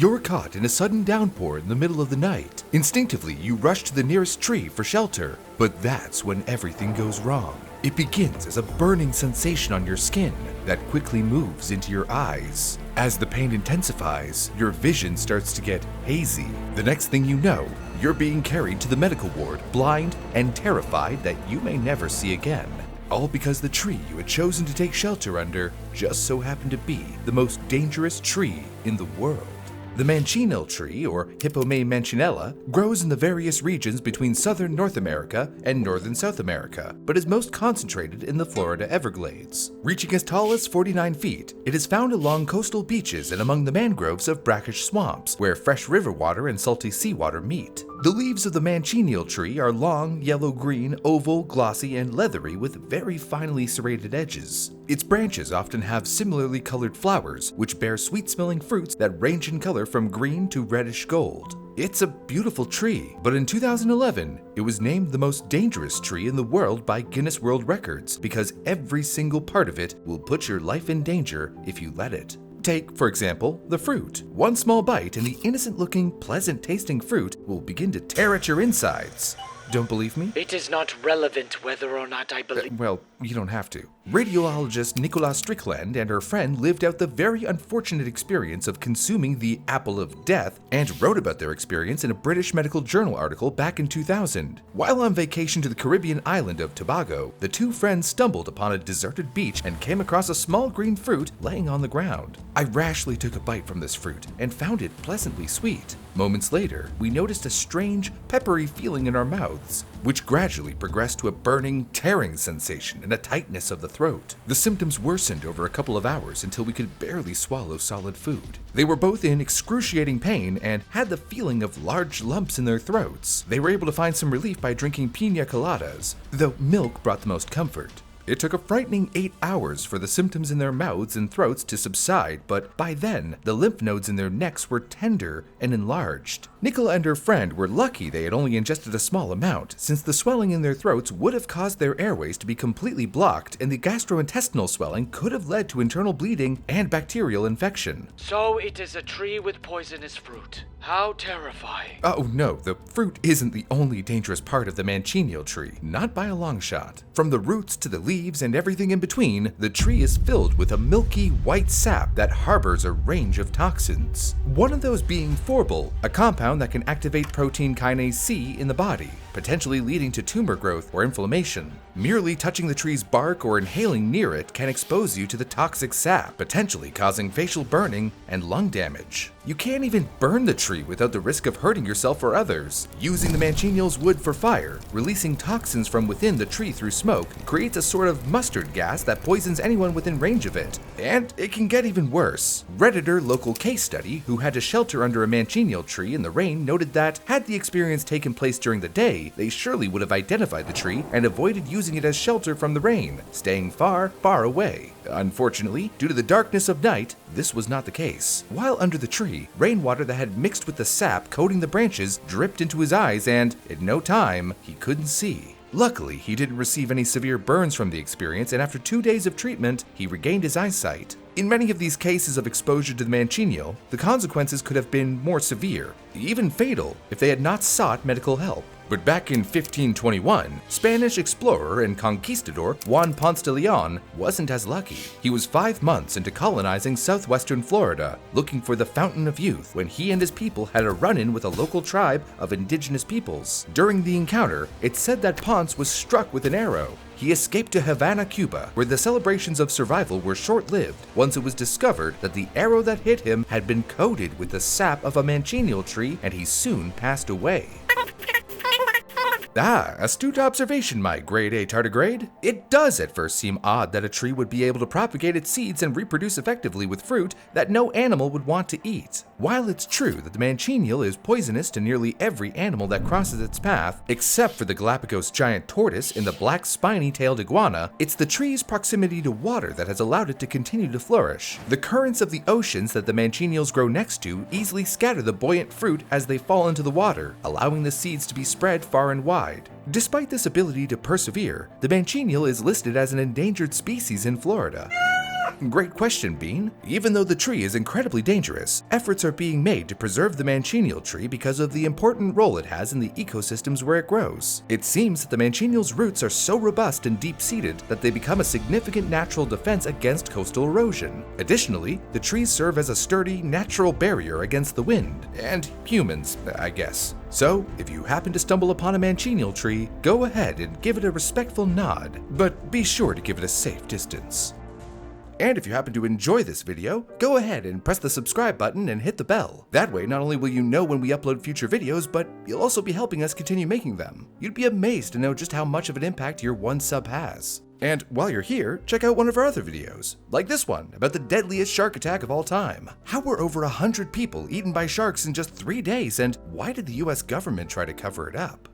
You're caught in a sudden downpour in the middle of the night. Instinctively, you rush to the nearest tree for shelter, but that's when everything goes wrong. It begins as a burning sensation on your skin that quickly moves into your eyes. As the pain intensifies, your vision starts to get hazy. The next thing you know, you're being carried to the medical ward, blind and terrified that you may never see again. All because the tree you had chosen to take shelter under just so happened to be the most dangerous tree in the world. The manchineel tree, or Hippomea manchinella, grows in the various regions between southern North America and northern South America, but is most concentrated in the Florida Everglades. Reaching as tall as 49 feet, it is found along coastal beaches and among the mangroves of brackish swamps, where fresh river water and salty seawater meet. The leaves of the manchineel tree are long, yellow-green, oval, glossy, and leathery with very finely serrated edges. Its branches often have similarly colored flowers, which bear sweet-smelling fruits that range in color from green to reddish gold. It's a beautiful tree, but in 2011, it was named the most dangerous tree in the world by Guinness World Records because every single part of it will put your life in danger if you let it. Take, for example, the fruit. One small bite and the innocent-looking, pleasant-tasting fruit will begin to tear at your insides. Don't believe me? It is not relevant whether or not I believe. Well, you don't have to. Radiologist Nicola Strickland and her friend lived out the very unfortunate experience of consuming the apple of death and wrote about their experience in a British Medical Journal article back in 2000. While on vacation to the Caribbean island of Tobago, the two friends stumbled upon a deserted beach and came across a small green fruit laying on the ground. I rashly took a bite from this fruit and found it pleasantly sweet. Moments later, we noticed a strange, peppery feeling in our mouths, which gradually progressed to a burning, tearing sensation and a tightness of the throat. The symptoms worsened over a couple of hours until we could barely swallow solid food. They were both in excruciating pain and had the feeling of large lumps in their throats. They were able to find some relief by drinking pina coladas, though milk brought the most comfort. It took a frightening 8 hours for the symptoms in their mouths and throats to subside, but by then, the lymph nodes in their necks were tender and enlarged. Nicola and her friend were lucky they had only ingested a small amount, since the swelling in their throats would have caused their airways to be completely blocked, and the gastrointestinal swelling could have led to internal bleeding and bacterial infection. So it is a tree with poisonous fruit. How terrifying. Oh no, the fruit isn't the only dangerous part of the manchineel tree, not by a long shot. From the roots to the leaves and everything in between, the tree is filled with a milky white sap that harbors a range of toxins. One of those being phorbol, a compound that can activate protein kinase C in the body, potentially leading to tumor growth or inflammation. Merely touching the tree's bark or inhaling near it can expose you to the toxic sap, potentially causing facial burning and lung damage. You can't even burn the tree without the risk of hurting yourself or others. Using the manchineel's wood for fire, releasing toxins from within the tree through smoke, creates a sort of mustard gas that poisons anyone within range of it. And it can get even worse. Redditor Local Case Study, who had to shelter under a manchineel tree in the rain, noted that had the experience taken place during the day, they surely would have identified the tree and avoided using it as shelter from the rain, staying far, far away. Unfortunately, due to the darkness of night, this was not the case. While under the tree, rainwater that had mixed with the sap coating the branches dripped into his eyes and, in no time, he couldn't see. Luckily, he didn't receive any severe burns from the experience, and after 2 days of treatment, he regained his eyesight. In many of these cases of exposure to the manchineel, the consequences could have been more severe, even fatal, if they had not sought medical help. But back in 1521, Spanish explorer and conquistador Juan Ponce de Leon wasn't as lucky. He was 5 months into colonizing southwestern Florida, looking for the Fountain of Youth, when he and his people had a run-in with a local tribe of indigenous peoples. During the encounter, it's said that Ponce was struck with an arrow. He escaped to Havana, Cuba, where the celebrations of survival were short-lived once it was discovered that the arrow that hit him had been coated with the sap of a manchineel tree, and he soon passed away. Ah, astute observation, my grade A tardigrade. It does at first seem odd that a tree would be able to propagate its seeds and reproduce effectively with fruit that no animal would want to eat. While it's true that the manchineel is poisonous to nearly every animal that crosses its path, except for the Galapagos giant tortoise and the black spiny-tailed iguana, it's the tree's proximity to water that has allowed it to continue to flourish. The currents of the oceans that the manchineels grow next to easily scatter the buoyant fruit as they fall into the water, allowing the seeds to be spread far and wide. Despite this ability to persevere, the manchineel is listed as an endangered species in Florida. Great question, Bean. Even though the tree is incredibly dangerous, efforts are being made to preserve the manchineel tree because of the important role it has in the ecosystems where it grows. It seems that the manchineel's roots are so robust and deep-seated that they become a significant natural defense against coastal erosion. Additionally, the trees serve as a sturdy, natural barrier against the wind, and humans, I guess. So, if you happen to stumble upon a manchineel tree, go ahead and give it a respectful nod, but be sure to give it a safe distance. And if you happen to enjoy this video, go ahead and press the subscribe button and hit the bell. That way, not only will you know when we upload future videos, but you'll also be helping us continue making them. You'd be amazed to know just how much of an impact your one sub has. And while you're here, check out one of our other videos, like this one about the deadliest shark attack of all time. How were over 100 people eaten by sharks in just 3 days, and why did the US government try to cover it up?